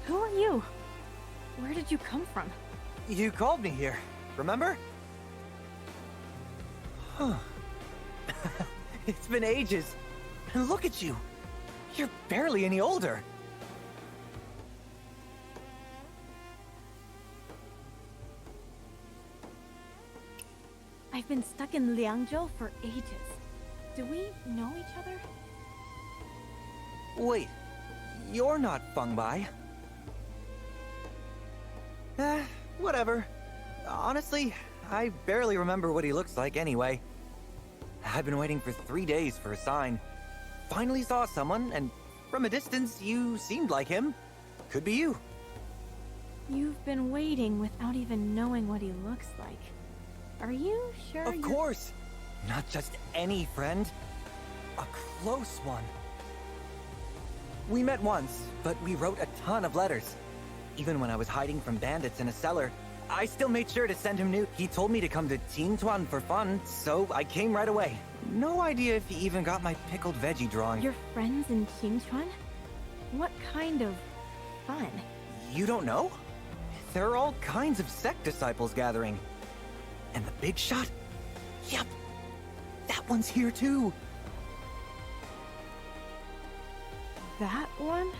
Who are you? Where did you come from? You called me here, remember? Huh. It's been ages. And look at you. You're barely any older. I've been stuck in Liangzhou for ages. Do we know each other? Wait, you're not Feng Bai. Whatever. Honestly, I barely remember what he looks like anyway. I've been waiting for 3 days for a sign. Finally saw someone, and from a distance, you seemed like him. Could be you. You've been waiting without even knowing what he looks like. Are you sure Of course! Not just any friend. A close one. We met once, but we wrote a ton of letters. Even when I was hiding from bandits in a cellar, I still made sure to send him news. He told me to come to Qinchuan for fun, so I came right away. No idea if he even got my pickled veggie drawing. Your friends in Qinchuan? What kind of fun? You don't know? There are all kinds of sect disciples gathering. And the big shot? Yep, that one's here too. That one?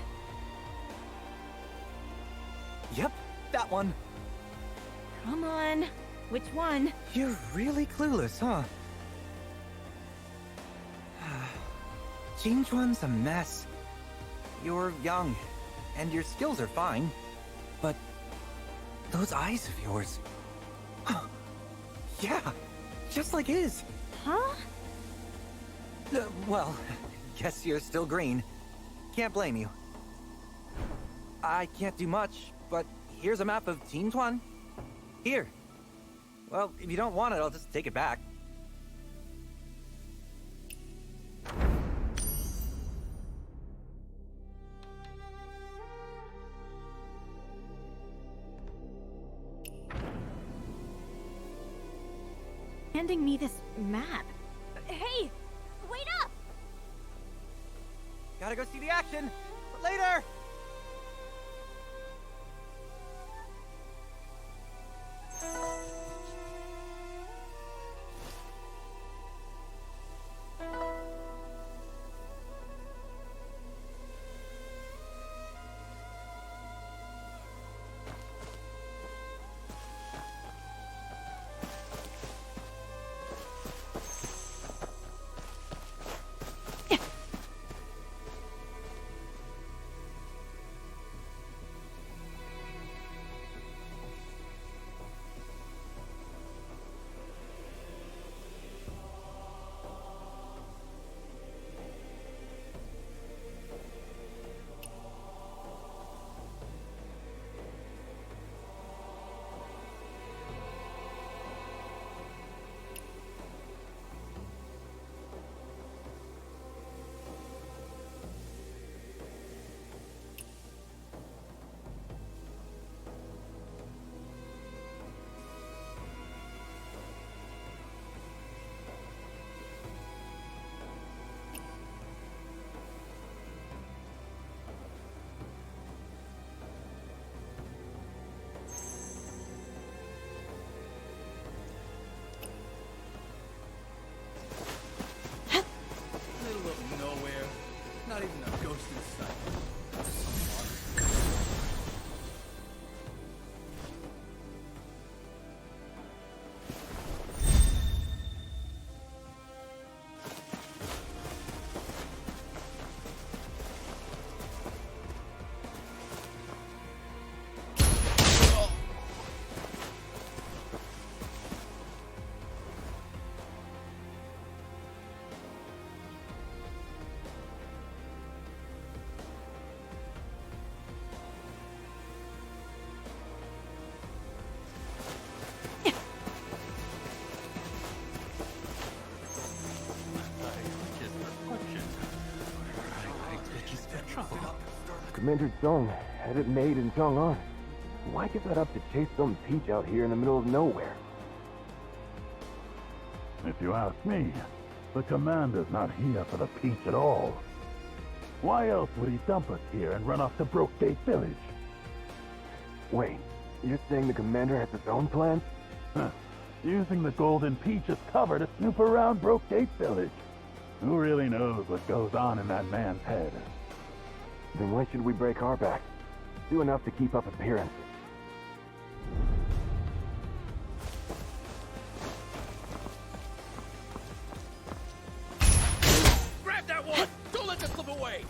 Yep, that one. Come on, which one? You're really clueless, huh? Qinchuan's a mess. You're young, and your skills are fine. But those eyes of yours... Yeah, just like his. Huh? Well, guess you're still green. Can't blame you. I can't do much, but here's a map of Qinchuan. Here. Well, if you don't want it, I'll just take it back. Handing me this map. Hey, wait up! Gotta go see the action. Later! Middle of nowhere. Not even a ghost in sight. Commander Zhong had it made in Chang'an. Why give that up to chase some peach out here in the middle of nowhere? If you ask me, the commander's not here for the peach at all. Why else would he dump us here and run off to Brokegate Village? Wait, you're saying the commander has his own plans? Huh. Using the Golden Peach as cover to snoop around Brokegate Village. Who really knows what goes on in that man's head? Then why should we break our backs? Do enough to keep up appearances. Grab that one! Don't let that slip away!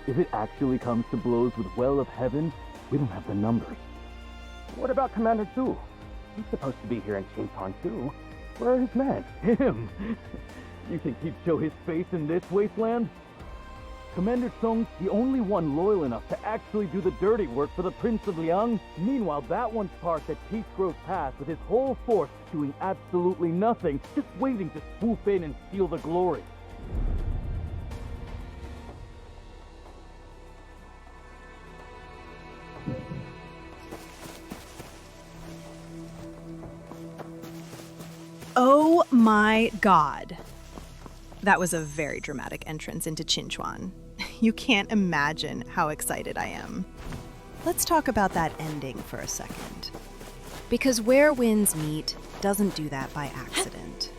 If it actually comes to blows with Well of Heaven, we don't have the numbers. What about Commander Zhu? He's supposed to be here in Qinchuan too. Where are his men? Him? You think he'd show his face in this wasteland? Commander Song's the only one loyal enough to actually do the dirty work for the Prince of Liang. Meanwhile, that one's parked at Peach Grove Pass with his whole force doing absolutely nothing, just waiting to swoop in and steal the glory. Oh my god. That was a very dramatic entrance into Qinchuan. You can't imagine how excited I am. Let's talk about that ending for a second. Because Where Winds Meet doesn't do that by accident.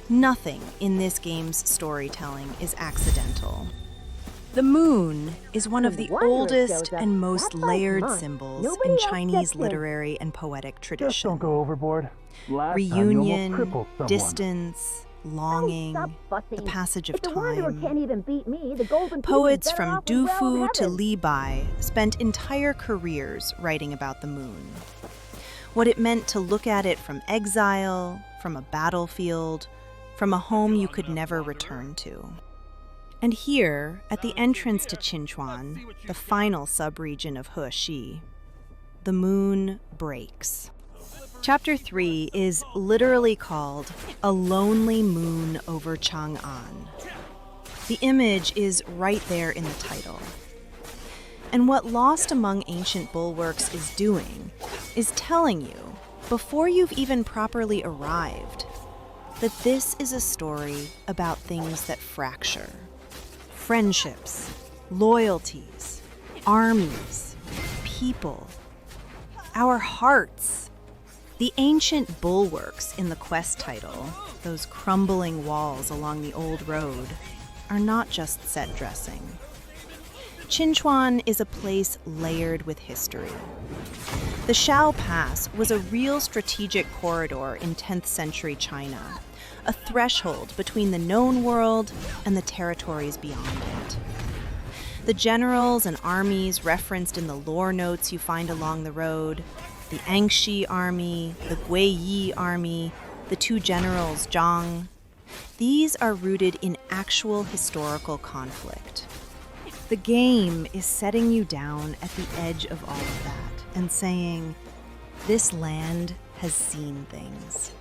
Nothing in this game's storytelling is accidental. The moon is one of the oldest and most layered symbols in Chinese literary and poetic Just tradition. don't go overboard. Last time you almost Reunion, crippled someone. distance, longing, Stop fussing. the passage of If the Wanderer time. can't even beat me, the Golden Peach Poets is better from off with Well Du of Fu to Heaven. Li Bai spent entire careers writing about the moon. What it meant to look at it from exile, from a battlefield, from a home you could never return to. And here, at the entrance to Qinchuan, the final subregion of Heshi, the moon breaks. Chapter 3 is literally called A Lonely Moon Over Chang'an. The image is right there in the title. And what Lost Among Ancient Bulwarks is doing is telling you, before you've even properly arrived, that this is a story about things that fracture. Friendships, loyalties, armies, people, our hearts. The ancient bulwarks in the quest title, those crumbling walls along the old road, are not just set dressing. Qinchuan is a place layered with history. The Shao Pass was a real strategic corridor in 10th century China, a threshold between the known world and the territories beyond it. The generals and armies referenced in the lore notes you find along the road, the Angxi army, the Guiyi army, the two generals Zhang, these are rooted in actual historical conflict. The game is setting you down at the edge of all of that and saying, this land has seen things.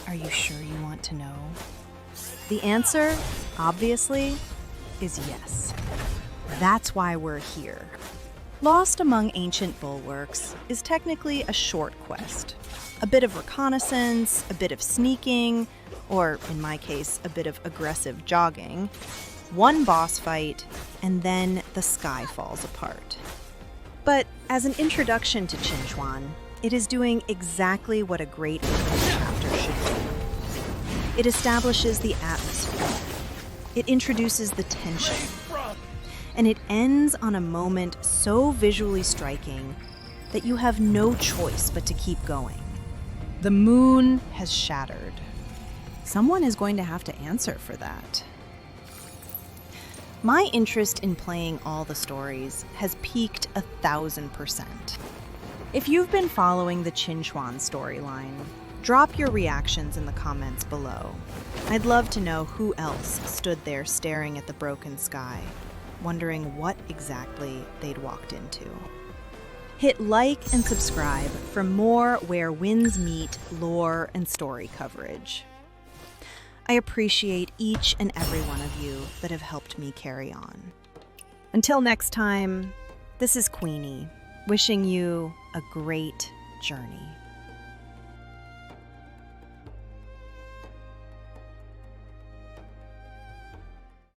Are you sure you want to know? The answer, obviously, is yes. That's why we're here. Lost Among Ancient Bulwarks is technically a short quest. A bit of reconnaissance, a bit of sneaking, or in my case, a bit of aggressive jogging, one boss fight, and then the sky falls apart. But as an introduction to Qinchuan, it is doing exactly what a great opening chapter should do. It establishes the atmosphere. It introduces the tension. And it ends on a moment so visually striking that you have no choice but to keep going. The moon has shattered. Someone is going to have to answer for that. My interest in playing all the stories has peaked 1,000%. If you've been following the Qinchuan storyline, drop your reactions in the comments below. I'd love to know who else stood there staring at the broken sky, wondering what exactly they'd walked into. Hit like and subscribe for more Where Winds Meet lore and story coverage. I appreciate each and every one of you that have helped me carry on. Until next time, this is Queenie, wishing you a great journey.